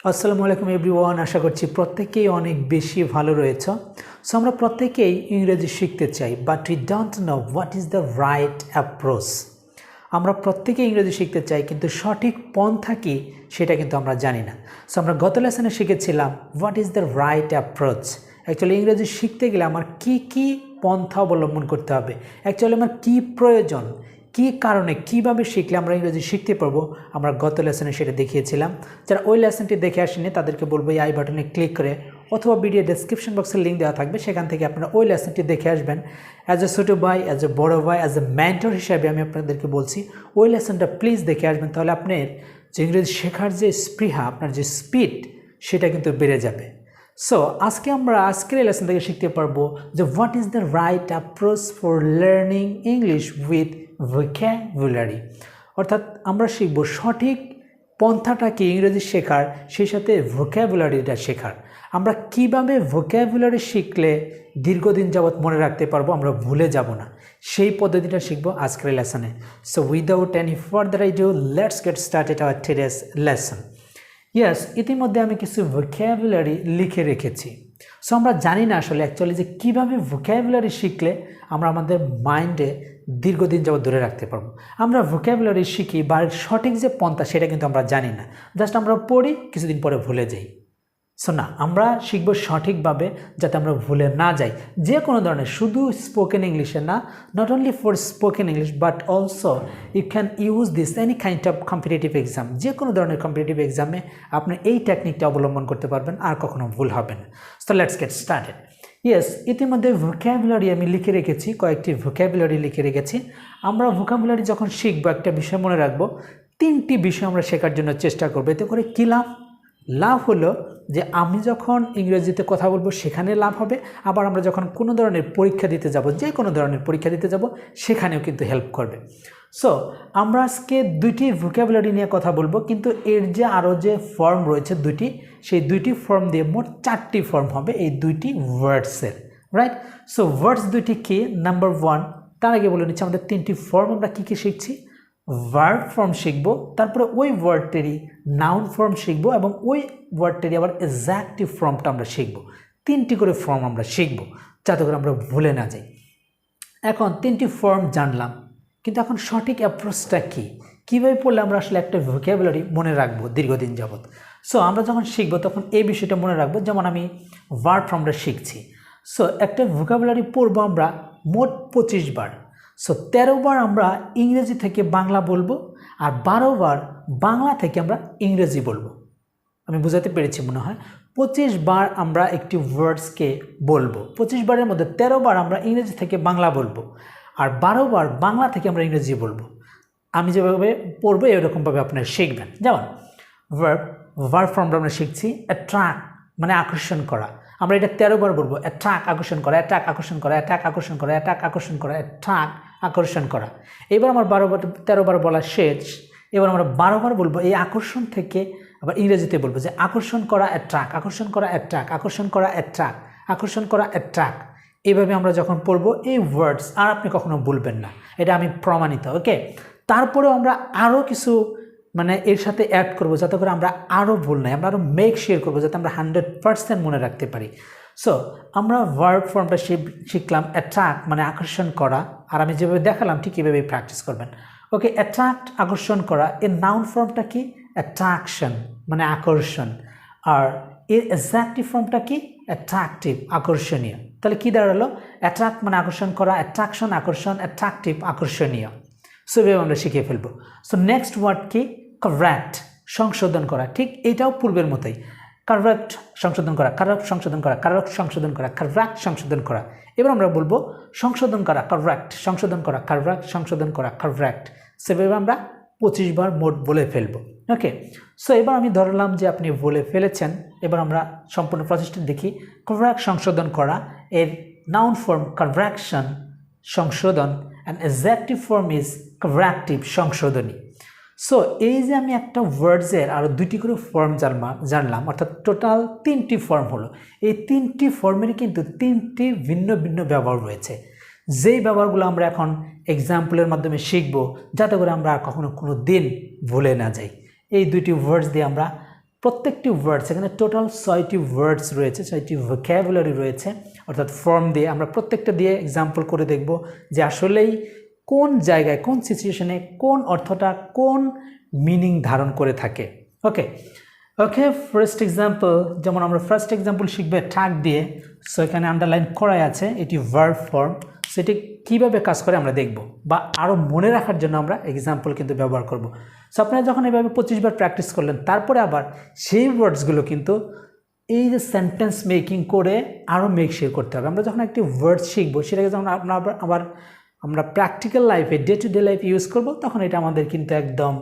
আসসালামু আলাইকুম এভরিওয়ান, আশা করছি প্রত্যেকেই অনেক বেশি ভালো রয়েছে। সো আমরা প্রত্যেকেই ইংরেজি শিখতে চাই, but we don't know what is the right approach. আমরা প্রত্যেকেই ইংরেজি শিখতে চাই, কিন্তু সঠিক পন্থা কি সেটা কিন্তু আমরা জানি না। সো আমরা গত লেসনে শিখেছিলাম what is the right approach. Actually ইংরেজি শিখতে গেলে আমার কি পন্থা অবলম্বন করতে হবে, অ্যাকচুয়ালি আমার কি প্রয়োজন, কি কারণে কিভাবে শিখলে আমরা ইংরেজি শিখতে পারবো, আমরা গত লেসনে সেটা দেখিয়েছিলাম। যারা ওই লেসনটি দেখে আসেনি তাদেরকে বলবো এই আই বাটনে ক্লিক করে অথবা ভিডিও ডেসক্রিপশন বক্সের লিঙ্ক দেওয়া থাকবে, সেখান থেকে আপনারা ওই লেসনটি দেখে আসবেন। অ্যাজ এ ছোটো ভাই, অ্যাজ এ বড়ো ভাই, অ্যাজ এ মেন্টর হিসাবে আমি আপনাদেরকে বলছি ওই লেসনটা প্লিজ দেখে আসবেন। তাহলে আপনার যে ইংরেজি শেখার যে স্পৃহা, আপনার যে স্পিড, সেটা কিন্তু বেড়ে যাবে। সো আজকের এই লেসন থেকে শিখতে পারবো যে what is the right approach for learning English with vocabulary. অর্থাৎ আমরা শিখব সঠিক পন্থাটাকে ইংরেজি শেখার, সেই সাথে ভোক্যাবুলারিটা শেখার। আমরা কিভাবে ভোক্যাবুলারি শিখলে দীর্ঘদিন যাবৎ মনে রাখতে পারবো, আমরা ভুলে যাব না, সেই পদ্ধতিটা শিখব আজকের লেসনে। So without any further ado, let's get started our today's lesson. Yes, ইতিমধ্যে আমি কিছু ভোক্যাবুলারি লিখে রেখেছি। সো আমরা জানি না আসলে অ্যাকচুয়ালি যে কীভাবে ভোক্যাবুলারি শিখলে আমরা আমাদের মাইন্ডে দীর্ঘদিন যাবত ধরে রাখতে পারবো। আমরা ভোক্যাবুলারি শিখি, বা সঠিক যে পন্থা সেটা কিন্তু আমরা জানি না, জাস্ট আমরা পড়ি, কিছুদিন পরে ভুলে যাই। সো না, আমরা শিখবো সঠিকভাবে, যাতে আমরা ভুলে না যাই। যে কোনো ধরনের, শুধু স্পোকেন ইংলিশে না, not only for spoken English but also you can use this any kind of competitive exam. যে কোনো ধরনের কম্পিটিটিভ এক্সামে আপনি এই টেকনিকটা অবলম্বন করতে পারবেন, আর কখনো ভুল হবে না। So let's get started. Yes, ইতিমধ্যে ভোক্যাবুলারি আমি লিখে রেখেছি, কয়েকটি ভোক্যাবুলারি লিখে রেখেছি। আমরা ভোক্যাবুলারি যখন শিখবো, একটা বিষয় মনে রাখবো, 3টি বিষয় আমরা শেখার জন্য চেষ্টা করবো। এতে করে কী লাভ? লাভ হলো যে আমি যখন ইংরেজিতে কথা বলবো সেখানে লাভ হবে, আবার আমরা যখন কোনো ধরনের পরীক্ষা দিতে যাব, যে কোনো ধরনের পরীক্ষা দিতে যাব, সেখানেও কিন্তু হেল্প করবে। সো আমরা আজকে 2টি ভোক্যাবুলারি নিয়ে কথা বলবো, কিন্তু এর যে আরও যে ফর্ম রয়েছে 2টি, সেই 2টি ফর্ম দিয়ে মোট 4টি ফর্ম হবে এই 2টি ওয়ার্ডসের, রাইট? সো ওয়ার্ডস 2টি কি? নাম্বার 1, তার আগে বলে নিচ্ছি আমাদের 3টি ফর্ম আমরা কী শিখছি। ভার্ব ফর্ম শিখব, তারপরে ওই ওয়ার্ডটেরই নাউন ফর্ম শিখব, এবং ওই ওয়ার্ডটেরই আবার এক্সাক্টিভ ফর্মটা আমরা শিখব। 3টি করে ফর্ম আমরা শিখব, যাতে করে আমরা ভুলে না যাই। এখন 3টি ফর্ম জানলাম, কিন্তু এখন সঠিক অ্যাপ্রোচটা কী, কীভাবে পড়লে আমরা আসলে একটা ভোক্যাবুলারি মনে রাখবো দীর্ঘদিন যাবত। সো আমরা যখন শিখবো তখন এই বিষয়টা মনে রাখবো। যেমন আমি ভার্ব ফর্মটা শিখছি, সো একটা ভোক্যাবুলারি পড়বো আমরা মোট 25 বার। সো 13 বার আমরা ইংরেজি থেকে বাংলা বলবো, আর 12 বার বাংলা থেকে আমরা ইংরেজি বলবো। আমি বোঝাতে পেরেছি মনে হয়। 25 বার আমরা একটি ওয়ার্ডসকে বলবো। 25 বারের মধ্যে 13 বার আমরা ইংরেজি থেকে বাংলা বলবো, আর 12 বার বাংলা থেকে আমরা ইংরেজি বলবো। আমি যেভাবে পড়বো এরকমভাবে আপনারা শিখবেন। যেমন ভার্ব ফর্মটা আমরা শিখছি অ্যাট্রাক্ট, মানে আকর্ষণ করা। আমরা এটা 13 বার বলবো, অ্যাট্রাক্ট আকর্ষণ করা, অ্যাট্রাক্ট আকর্ষণ করা, অ্যাট্রাক্ট আকর্ষণ করা, অ্যাট্রাক্ট আকর্ষণ করা, অ্যাট্রাক্ট আকর্ষণ করা। এবার আমার 13 বার বলা শেষ। এবার আমরা 12 বার বলবো এই আকর্ষণ থেকে, আবার ইংরেজিতে বলবো যে আকর্ষণ করা, অ্যাট্রাক্ট, আকর্ষণ করা, অ্যাট্রাক্ট, আকর্ষণ করা, অ্যাট্রাক্ট, আকর্ষণ করা, অ্যাট্রাক্ট। এইভাবে আমরা যখন পড়বো এই ওয়ার্ডস, আর আপনি কখনো ভুলবেন না, এটা আমি প্রমাণিত। ওকে, তারপরেও আমরা আরও কিছু এর সাথে অ্যাড করবো, যাতে করে আমরা আরও ভুল নাই, আমরা আরও মেক শিওর করবো, যাতে আমরা 100% মনে রাখতে পারি। সো আমরা ভার্ব ফর্মটা শিখলাম, অ্যাট্রাক্ট মানে আকর্ষণ করা, আর আমি যেভাবে দেখালাম ঠিক কীভাবে প্র্যাকটিস করবেন। ওকে, অ্যাট্রাক্ট আকর্ষণ করা, এর নাউন ফর্মটা কি? অ্যাট্রাকশন মানে আকর্ষণ, আর এর এক্সাক্টিভ ফর্মটা কি? অ্যাট্রাকটিভ আকর্ষণীয়। তাহলে কী দাঁড়ালো? অ্যাট্রাক্ট মানে আকর্ষণ করা, অ্যাট্রাকশন আকর্ষণ, অ্যাট্রাকটিভ আকর্ষণীয়। সো এভাবে আমরা শিখে ফেলবো। সো নেক্সট ওয়ার্ড কি? কারেক্ট সংশোধন করা। ঠিক এটাও পূর্বের মতোই, কারেক্ট সংশোধন করা, কারেক্ট সংশোধন করা, কারেক্ট সংশোধন করা, কারেক্ট সংশোধন করা। এবার আমরা বলবো সংশোধন করা, কারেক্ট সংশোধন করা, কারেক্ট সংশোধন করা, কারেক্ট। সেভাবে আমরা 25 বার মোট বলে ফেলবো। ওকে, সো এবার আমি ধরলাম যে আপনি বলে ফেলেছেন। এবার আমরা সম্পূর্ণ প্রসেসটা দেখি। কারেক্ট সংশোধন করা, এর নাউন ফর্ম কারেকশন সংশোধন, অ্যান্ড এক্সাক্টিভ ফর্ম ইজ কারেক্টিভ সংশোধনী। সো এই যে আমি একটা ওয়ার্ডসের আরও 2টি করে ফর্ম জানলাম, অর্থাৎ টোটাল 3টি ফর্ম হলো। এই 3টি ফর্মেরই কিন্তু 3টি ভিন্ন ভিন্ন ব্যবহার রয়েছে, যেই ব্যবহারগুলো আমরা এখন এক্সাম্পলের মাধ্যমে শিখব, যাতে করে আমরা আর কখনো কোনো দিন ভুলে না যাই। এই 2টি ওয়ার্ডস দিয়ে আমরা প্রত্যেকটি ওয়ার্ডস, এখানে টোটাল 6টি ওয়ার্ডস রয়েছে, 6টি ভোক্যাবুলারি রয়েছে, অর্থাৎ ফর্ম দিয়ে আমরা প্রত্যেকটা দিয়ে এক্সাম্পল করে দেখব যে আসলেই কোন জায়গায়, কোন সিচুয়েশনে কোন অর্থটা কোন মিনিং ধারণ করে থাকে। ওকে ওকে ফার্স্ট এক্সাম্পল, যেমন আমরা ফার্স্ট এক্সাম্পল শিখবে ট্যাগ দিয়ে। সো এখানে আন্ডারলাইন করাই আছে, এটি ভার্ব ফর্ম। সেটি কীভাবে কাজ করে আমরা দেখব, বা আরও মনে রাখার জন্য আমরা এক্সাম্পল কিন্তু ব্যবহার করব। সো আপনারা যখন এভাবে 25 বার প্র্যাকটিস করলেন, তারপরে আবার সেই ওয়ার্ডসগুলো কিন্তু এই যে সেন্টেন্স মেকিং করে আরও মেকশিওর করতে হবে। আমরা যখন একটি ওয়ার্ড শিখবো, সেটাকে যখন আমরা প্র্যাকটিক্যাল লাইফে, ডে টু ডে লাইফে ইউজ করব, তখন এটা আমাদের কিন্তু একদম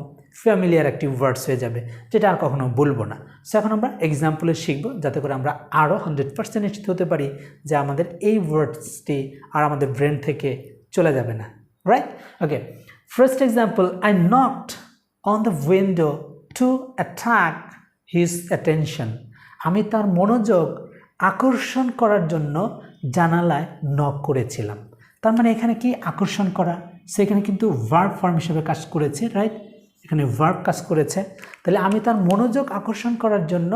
ফ্যামিলিয়ার একটি ওয়ার্ডস হয়ে যাবে, যেটা আর কখনো বলবো না। সো এখন আমরা এক্সাম্পলে শিখবো, যাতে করে আমরা আরও 100% নিশ্চিত হতে পারি যে আমাদের এই ওয়ার্ডসটি আর আমাদের ব্রেন থেকে চলে যাবে না, right? Okay, first example, I knocked on the window to attract his attention. আমি তার মনোযোগ আকর্ষণ করার জন্য জানালায় নক করেছিলাম। তার মানে এখানে কি আকর্ষণ করা, সেখানে কিন্তু ভার্ব ফর্ম হিসেবে কাজ করেছে, রাইট? এখানে ভার্ব কাজ করেছে। তাহলে আমি তার মনোযোগ আকর্ষণ করার জন্য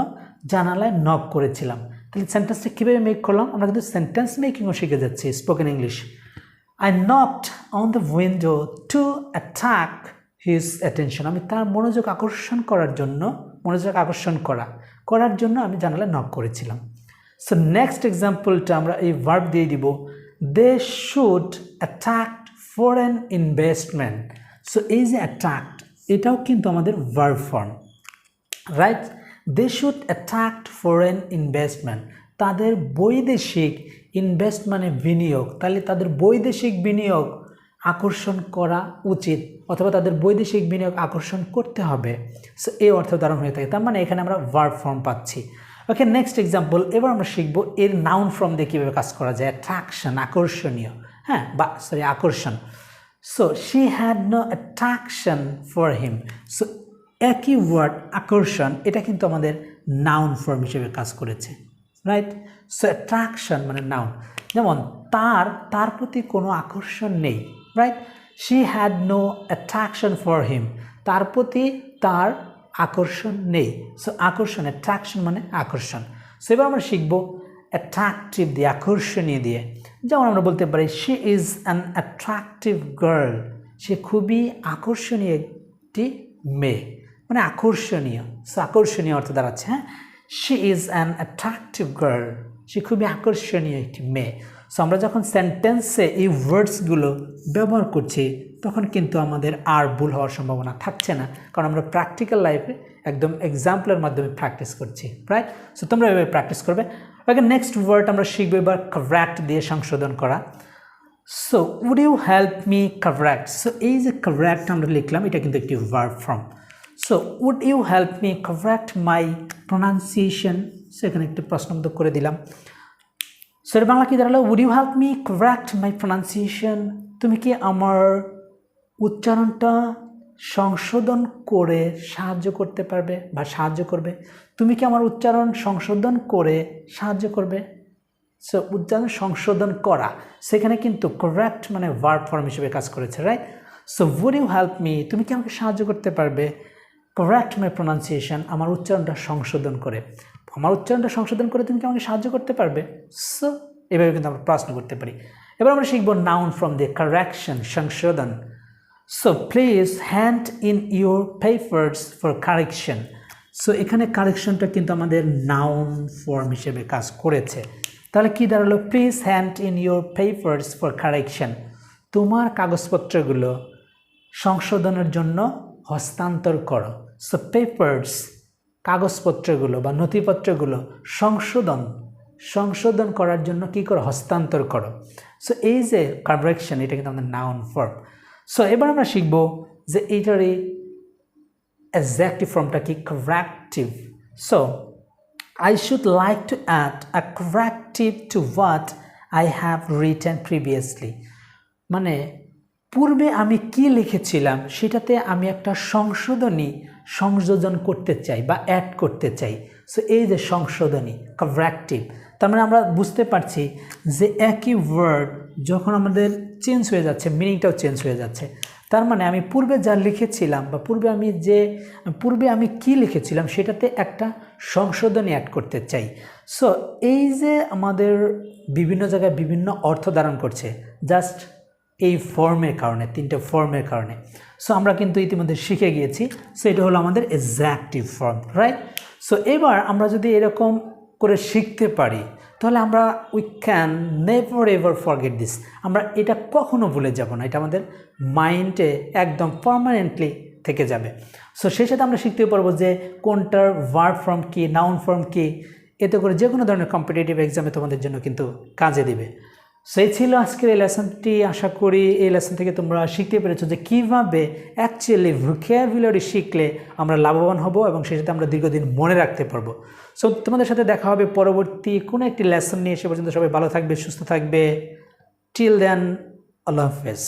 জানালায় নক করেছিলাম। তাহলে সেন্টেন্সটা কীভাবে মেক করলাম? আমরা কিন্তু সেন্টেন্স মেকিংও শিখে যাচ্ছি, spoken English. I knocked on the window to attract his attention. আমি তার মনোযোগ আকর্ষণ করার জন্য, করার জন্য আমি জানালায় নক করেছিলাম। সো নেক্সট এক্সাম্পলটা আমরা এই ভার্ব দিয়ে দিব, they should attract foreign investment. So এই যে অ্যাট্রাক্ট, এটাও কিন্তু আমাদের verb form, right? They should attract foreign investment. তাদের বৈদেশিক ইনভেস্ট মানে বিনিয়োগ, তাহলে তাদের বৈদেশিক বিনিয়োগ আকর্ষণ করা উচিত, অথবা তাদের বৈদেশিক বিনিয়োগ আকর্ষণ করতে হবে। সো এই অর্থ ধারণ হয়ে থাকে, তার মানে এখানে আমরা ভার্ব ফর্ম পাচ্ছি। ওকে, নেক্সট এক্সাম্পল, এবার আমরা শিখব এর নাউন ফর্ম দিয়ে কীভাবে কাজ করা যায়। অ্যাট্রাকশন, আকর্ষণীয়, হ্যাঁ, আকর্ষণ। So she had no attraction for him. So একই ওয়ার্ড আকর্ষণ, এটা কিন্তু আমাদের নাউন ফর্ম হিসেবে কাজ করেছে, রাইট? সো অ্যাট্রাকশন মানে নাউন। যেমন তার প্রতি কোনো আকর্ষণ নেই, right? She had no attraction for him, তার প্রতি তার আকর্ষণ নেই। সো আকর্ষণ, অ্যাট্রাকশন মানে আকর্ষণ। সো এবার আমরা শিখবো অ্যাট্রাকটিভ দিয়ে, আকর্ষণীয় দিয়ে। যেমন আমরা বলতে পারি she is an attractive girl. সে খুবই আকর্ষণীয় একটি মেয়ে, মানে আকর্ষণীয়। সো আকর্ষণীয় অর্থ দাঁড়াচ্ছে, হ্যাঁ, she is an attractive girl. সে খুবই আকর্ষণীয় একটি মেয়ে। সো আমরা যখন সেন্টেন্সে এই ওয়ার্ডসগুলো ব্যবহার করছি, তখন কিন্তু আমাদের আর ভুল হওয়ার সম্ভাবনা থাকছে না, কারণ আমরা প্র্যাকটিক্যাল লাইফে একদম এক্সাম্পলের মাধ্যমে প্র্যাকটিস করছি, রাইট? সো তোমরা এভাবে প্র্যাকটিস করবে। ওকে, নেক্সট ওয়ার্ড আমরা শিখবো এবার কারেক্ট দিয়ে সংশোধন করা। So would you help me correct. So এই যে কারেক্ট আমরা লিখলাম, এটা কিন্তু একটি verb form. So would you help me correct my pronunciation. So এখানে একটি প্রশ্নবোধক করে দিলাম। সো এর বাংলা কি দাঁড়ালো? Would you help me correct my pronunciation. তুমি কি আমার উচ্চারণটা সংশোধন করে সাহায্য করতে পারবে বা সাহায্য করবে? তুমি কি আমার উচ্চারণ সংশোধন করে সাহায্য করবে? সো উচ্চারণ সংশোধন করা, সেখানে কিন্তু কারেক্ট মানে ভার্ব ফর্ম হিসেবে কাজ করেছে, right? So would you help me, তুমি কি আমাকে সাহায্য করতে পারবে কারেক্ট মাই প্রোনাউন্সিয়েশন, আমার উচ্চারণটা সংশোধন করে। আমার উচ্চারণটা সংশোধন করে তুমি কি আমাকে সাহায্য করতে পারবে? সো এভাবে কিন্তু আমরা প্রশ্ন করতে পারি। এবার আমরা শিখবো নাউন ফর্ম দিয়ে, কারেকশন, সংশোধন। So please hand in your papers for correction. So এখানে কারেকশনটা কিন্তু আমাদের নাউন ফর্ম হিসেবে কাজ করেছে। তাহলে কি দাঁড়ালো? Please hand in your papers for correction. তোমার কাগজপত্রগুলো সংশোধনের জন্য হস্তান্তর করো। সো পেপারস, কাগজপত্রগুলো বা নথিপত্রগুলো সংশোধন করার জন্য কি করো? হস্তান্তর করো। সো এই যে কারেকশন, এটা কিন্তু আমাদের নাউন ফর্ম। সো এবার আমরা শিখব যে এইটারই অ্যাডজেক্টিভ ফর্মটা কি? Corrective. So I should like to add a corrective to what I have written previously. মানে পূর্বে আমি কি লিখেছিলাম সেটাতে আমি একটা সংযোজন করতে চাই বা অ্যাড করতে চাই। সো এই যে সংশোধনী, কারেক্টিভ, তার মানে আমরা বুঝতে পারছি যে একই ওয়ার্ড যখন আমাদের চেঞ্জ হয়ে যাচ্ছে মিনিংটাও চেঞ্জ হয়ে যাচ্ছে। তার মানে আমি পূর্বে যা লিখেছিলাম বা পূর্বে আমি কি লিখেছিলাম সেটাতে একটা সংশোধনী অ্যাড করতে চাই। সো এই যে আমাদের বিভিন্ন জায়গায় বিভিন্ন অর্থ ধারণ করছে জাস্ট এই ফর্মের কারণে, 3টে ফর্মের কারণে। সো আমরা কিন্তু ইতিমধ্যে শিখে গিয়েছি। সো এটা হলো আমাদের এক্সাক্টিভ ফর্ম, রাইট? সো এবার আমরা যদি এরকম করে শিখতে পারি তাহলে আমরা we can never ever forget this. আমরা এটা কখনো ভুলে যাব না, এটা আমাদের মাইন্ডে একদম পার্মানেন্টলি থেকে যাবে। সো সেই সাথে আমরা শিখতে পারবো যে কোনটার ভার্ব ফর্ম কী, নাউন ফর্ম কী, এতে করে যে কোনো ধরনের কম্পিটিটিভ এক্সামে তোমাদের জন্য কিন্তু কাজে দিবে। সো এই ছিল আজকের এই লেসনটি। আশা করি এই লেসন থেকে তোমরা শিখতে পেরেছো যে কীভাবে অ্যাকচুয়ালি ভোকাবুলারি শিখলে আমরা লাভবান হব এবং সেই সাথে আমরা দীর্ঘদিন মনে রাখতে পারবো। সো তোমাদের সাথে দেখা হবে পরবর্তী কোনো একটি লেসন নিয়ে। সে পর্যন্ত সবাই ভালো থাকবে, সুস্থ থাকবে। টিল দেন, আল্লাহ হাফেজ।